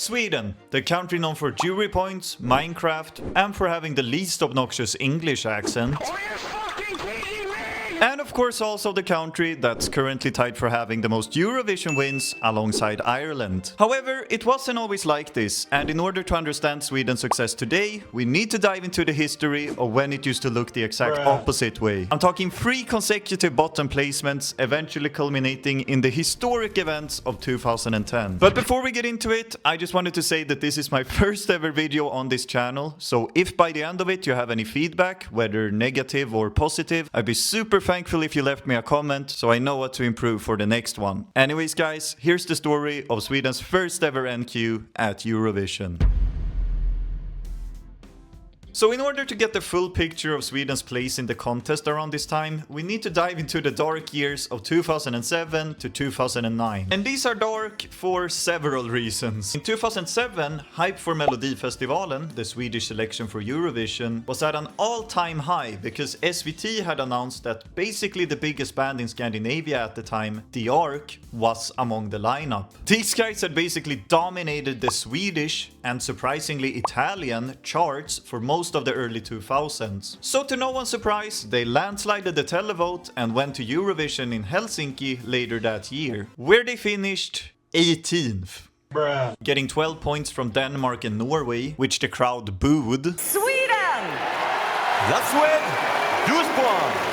Sweden, the country known for jury points, Minecraft, and for having the least obnoxious English accent. And of course also the country that's currently tied for having the most Eurovision wins alongside Ireland. However, it wasn't always like this, and in order to understand Sweden's success today, we need to dive into the history of when it used to look the exact opposite way. I'm talking 3 consecutive bottom placements, eventually culminating in the historic events of 2010. But before we get into it, I just wanted to say that this is my first ever video on this channel, so if by the end of it you have any feedback, whether negative or positive, I'd be super thankful if you left me a comment so I know what to improve for the next one. Anyways guys, here's the story of Sweden's first ever NQ at Eurovision. So in order to get the full picture of Sweden's place in the contest around this time, we need to dive into the dark years of 2007 to 2009. And these are dark for several reasons. In 2007, hype for Melodifestivalen, the Swedish selection for Eurovision, was at an all-time high because SVT had announced that basically the biggest band in Scandinavia at the time, The Ark, was among the lineup. These guys had basically dominated the Swedish and surprisingly Italian charts for most of the early 2000s. So to no one's surprise, they landslided the televote and went to Eurovision in Helsinki later that year, where they finished 18th. Bruh. Getting 12 points from Denmark and Norway, which the crowd booed. Sweden! La Suède, 12 points!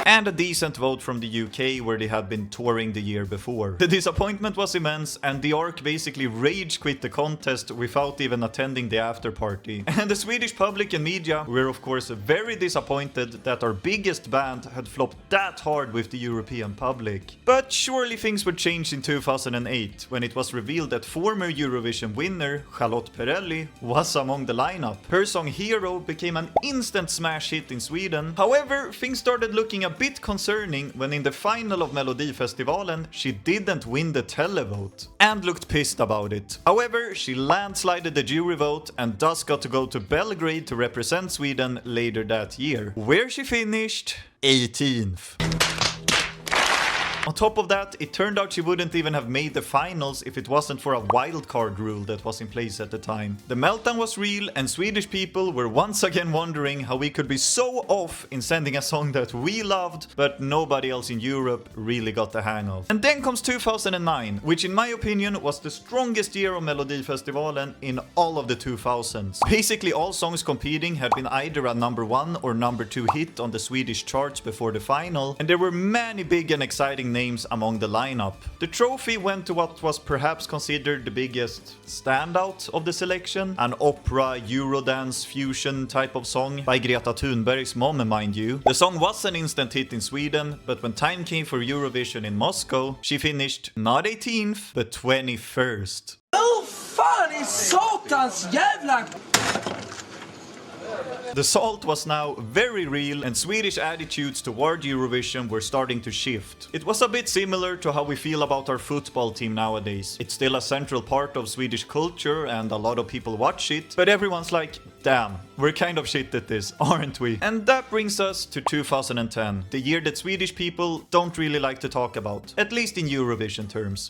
And a decent vote from the UK, where they had been touring the year before. The disappointment was immense, and the Ark basically rage quit the contest without even attending the after party. And the Swedish public and media were of course very disappointed that our biggest band had flopped that hard with the European public. But surely things would change in 2008, when it was revealed that former Eurovision winner Charlotte Perrelli was among the lineup. Her song Hero became an instant smash hit in Sweden. However, things started looking a bit concerning when in the final of Melodifestivalen she didn't win the televote and looked pissed about it. However, she landslided the jury vote and thus got to go to Belgrade to represent Sweden later that year, where she finished 18th. On top of that, it turned out she wouldn't even have made the finals if it wasn't for a wildcard rule that was in place at the time. The meltdown was real, and Swedish people were once again wondering how we could be so off in sending a song that we loved, but nobody else in Europe really got the hang of. And then comes 2009, which in my opinion was the strongest year of Melodifestivalen in all of the 2000s. Basically all songs competing had been either a number 1 or number 2 hit on the Swedish charts before the final, and there were many big and exciting names among the lineup. The trophy went to what was perhaps considered the biggest standout of the selection, an opera, Eurodance, fusion type of song by Greta Thunberg's mom, mind you. The song was an instant hit in Sweden, but when time came for Eurovision in Moscow, she finished not 18th, but 21st. Oh fan i satans jävla... The salt was now very real, and Swedish attitudes toward Eurovision were starting to shift. It was a bit similar to how we feel about our football team nowadays. It's still a central part of Swedish culture and a lot of people watch it, but everyone's like, damn, we're kind of shit at this, aren't we? And that brings us to 2010, the year that Swedish people don't really like to talk about, at least in Eurovision terms.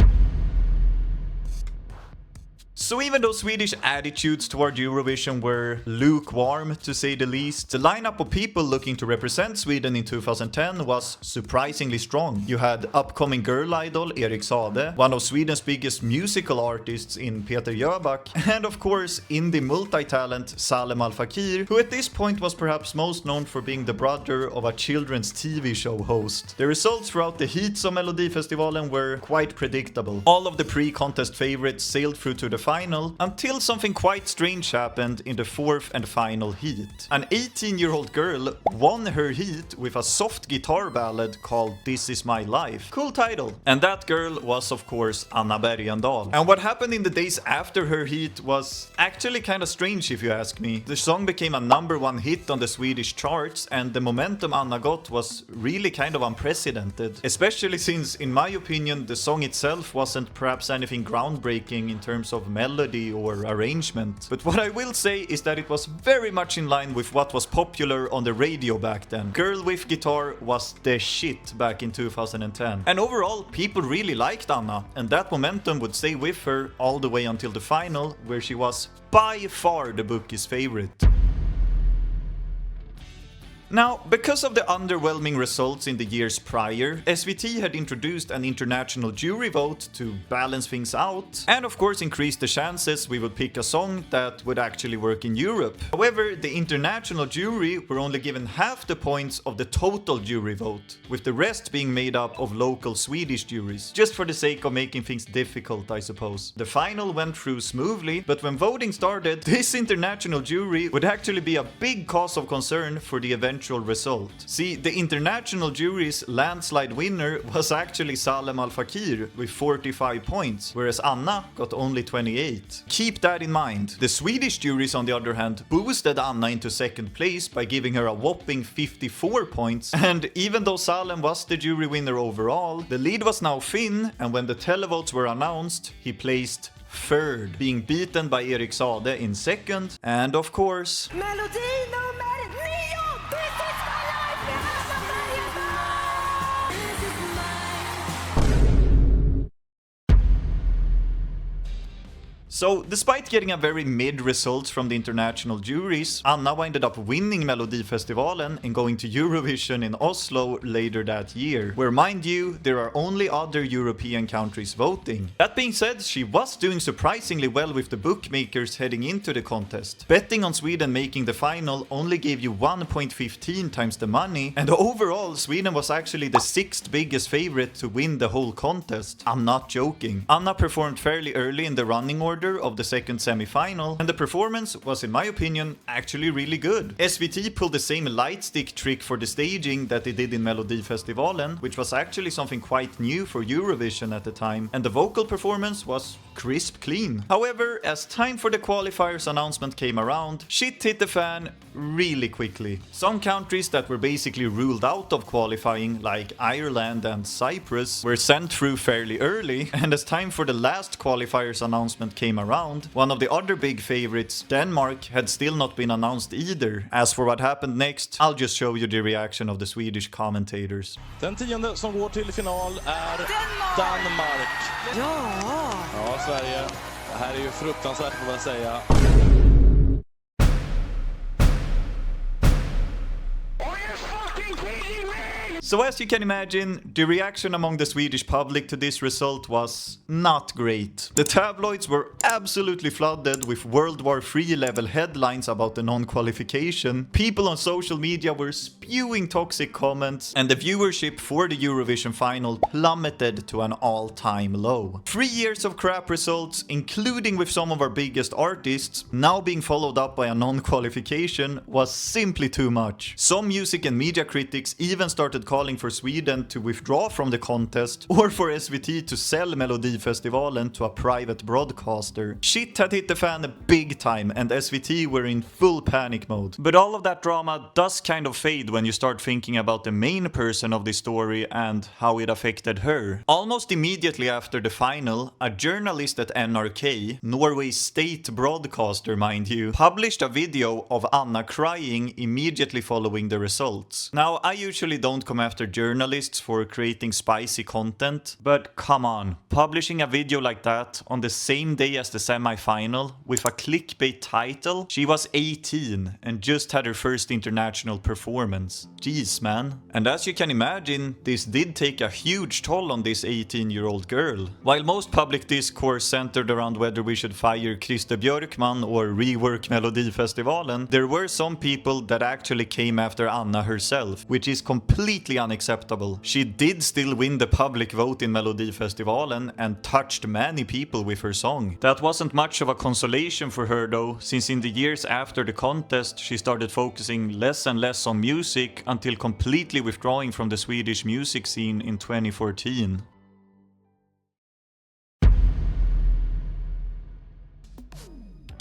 So even though Swedish attitudes toward Eurovision were lukewarm, to say the least, the lineup of people looking to represent Sweden in 2010 was surprisingly strong. You had upcoming girl idol Erik Saade, one of Sweden's biggest musical artists in Peter Jöback, and of course indie multi-talent Salem Al Fakir, who at this point was perhaps most known for being the brother of a children's TV show host. The results throughout the heats of Melodifestivalen were quite predictable. All of the pre-contest favorites sailed through to the final, until something quite strange happened in the 4th and final heat. An 18-year-old girl won her heat with a soft guitar ballad called This Is My Life. Cool title. And that girl was of course Anna Bergendahl. And what happened in the days after her heat was actually kind of strange if you ask me. The song became a number 1 hit on the Swedish charts, and the momentum Anna got was really kind of unprecedented. Especially since, in my opinion, the song itself wasn't perhaps anything groundbreaking in terms of melody or arrangement. But what I will say is that it was very much in line with what was popular on the radio back then. Girl with guitar was the shit back in 2010. And overall, people really liked Anna, and that momentum would stay with her all the way until the final, where she was by far the bookie's favorite. Now, because of the underwhelming results in the years prior, SVT had introduced an international jury vote to balance things out, and of course increase the chances we would pick a song that would actually work in Europe. However, the international jury were only given half the points of the total jury vote, with the rest being made up of local Swedish juries, just for the sake of making things difficult, I suppose. The final went through smoothly, but when voting started, this international jury would actually be a big cause of concern for the eventual result. See, the international jury's landslide winner was actually Salem Al Fakir with 45 points, whereas Anna got only 28. Keep that in mind. The Swedish juries, on the other hand, boosted Anna into second place by giving her a whopping 54 points, and even though Salem was the jury winner overall, the lead was now Finn, and when the televotes were announced, he placed third, being beaten by Erik Saade in second, and of course, Melodi nummer 9! This is my life med Anna Bergendahl! This is So, despite getting a very mid result from the international juries, Anna ended up winning Melodifestivalen and going to Eurovision in Oslo later that year, where, mind you, there are only other European countries voting. That being said, she was doing surprisingly well with the bookmakers heading into the contest. Betting on Sweden making the final only gave you 1.15 times the money, and overall Sweden was actually the 6th biggest favorite to win the whole contest. I'm not joking. Anna performed fairly early in the running order of the second semi-final, and the performance was, in my opinion, actually really good. SVT pulled the same light stick trick for the staging that they did in Melodifestivalen, which was actually something quite new for Eurovision at the time, and the vocal performance was crisp clean. However, as time for the qualifiers announcement came around, shit hit the fan really quickly. Some countries that were basically ruled out of qualifying, like Ireland and Cyprus, were sent through fairly early, and as time for the last qualifiers announcement came around, one of the other big favorites, Denmark, had still not been announced either. As for what happened next, I'll just show you the reaction of the Swedish commentators. Den 10:e som går till final är Danmark. Ja, Sverige. Det här är ju fruktansvärt, får man säga. So as you can imagine, the reaction among the Swedish public to this result was not great. The tabloids were absolutely flooded with World War III level headlines about the non-qualification, people on social media were spewing toxic comments, and the viewership for the Eurovision final plummeted to an all-time low. 3 years of crap results, including with some of our biggest artists, now being followed up by a non-qualification was simply too much. Some music and media critics even started calling for Sweden to withdraw from the contest, or for SVT to sell Melodifestivalen to a private broadcaster. Shit had hit the fan big time, and SVT were in full panic mode. But all of that drama does kind of fade when you start thinking about the main person of the story and how it affected her. Almost immediately after the final, a journalist at NRK, Norway's state broadcaster mind you, published a video of Anna crying immediately following the results. Now, I usually don't come after journalists for creating spicy content, but come on, publishing a video like that on the same day as the semi-final with a clickbait title? She was 18 and just had her first international performance. Jeez, man. And as you can imagine, this did take a huge toll on this 18-year-old girl. While most public discourse centered around whether we should fire Christer Björkman or rework Melodifestivalen, there were some people that actually came after Anna herself, which is completely unacceptable. She did still win the public vote in Melodifestivalen and touched many people with her song. That wasn't much of a consolation for her though, since in the years after the contest she started focusing less and less on music until completely withdrawing from the Swedish music scene in 2014.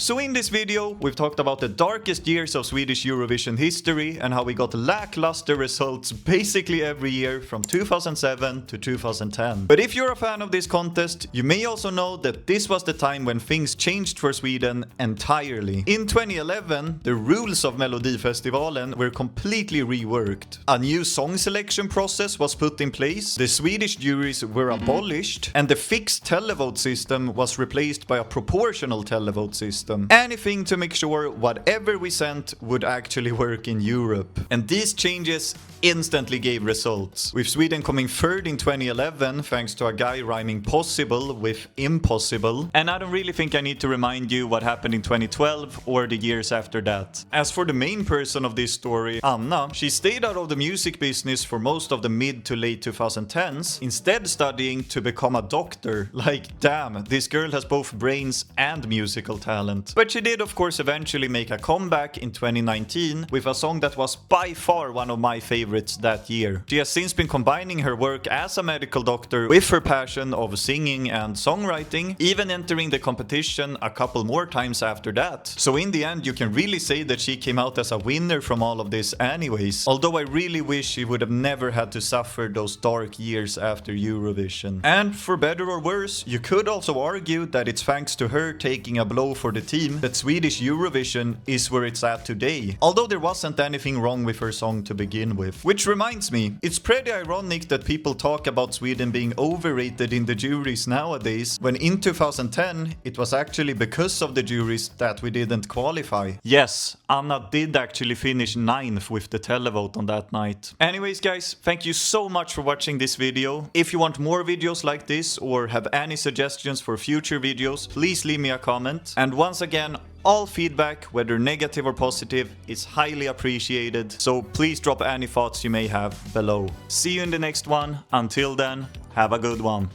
So in this video, we've talked about the darkest years of Swedish Eurovision history and how we got lackluster results basically every year from 2007 to 2010. But if you're a fan of this contest, you may also know that this was the time when things changed for Sweden entirely. In 2011, the rules of Melodifestivalen were completely reworked. A new song selection process was put in place, the Swedish juries were abolished, and the fixed televote system was replaced by a proportional televote system. Anything to make sure whatever we sent would actually work in Europe. And these changes instantly gave results, with Sweden coming third in 2011 thanks to a guy rhyming possible with impossible. And I don't really think I need to remind you what happened in 2012 or the years after that. As for the main person of this story, Anna, she stayed out of the music business for most of the mid to late 2010s, instead studying to become a doctor. Like, damn, this girl has both brains and musical talent. But she did of course eventually make a comeback in 2019 with a song that was by far one of my favorites that year. She has since been combining her work as a medical doctor with her passion of singing and songwriting, even entering the competition a couple more times after that. So in the end, you can really say that she came out as a winner from all of this anyways, although I really wish she would have never had to suffer those dark years after Eurovision. And for better or worse, you could also argue that it's thanks to her taking a blow for the team that Swedish Eurovision is where it's at today, although there wasn't anything wrong with her song to begin with. Which reminds me, it's pretty ironic that people talk about Sweden being overrated in the juries nowadays, when in 2010 it was actually because of the juries that we didn't qualify. Yes, Anna did actually finish 9th with the televote on that night. Anyways guys, thank you so much for watching this video. If you want more videos like this or have any suggestions for future videos, please leave me a comment. And once again, all feedback, whether negative or positive, is highly appreciated, so please drop any thoughts you may have below. See you in the next one. Until then, have a good one.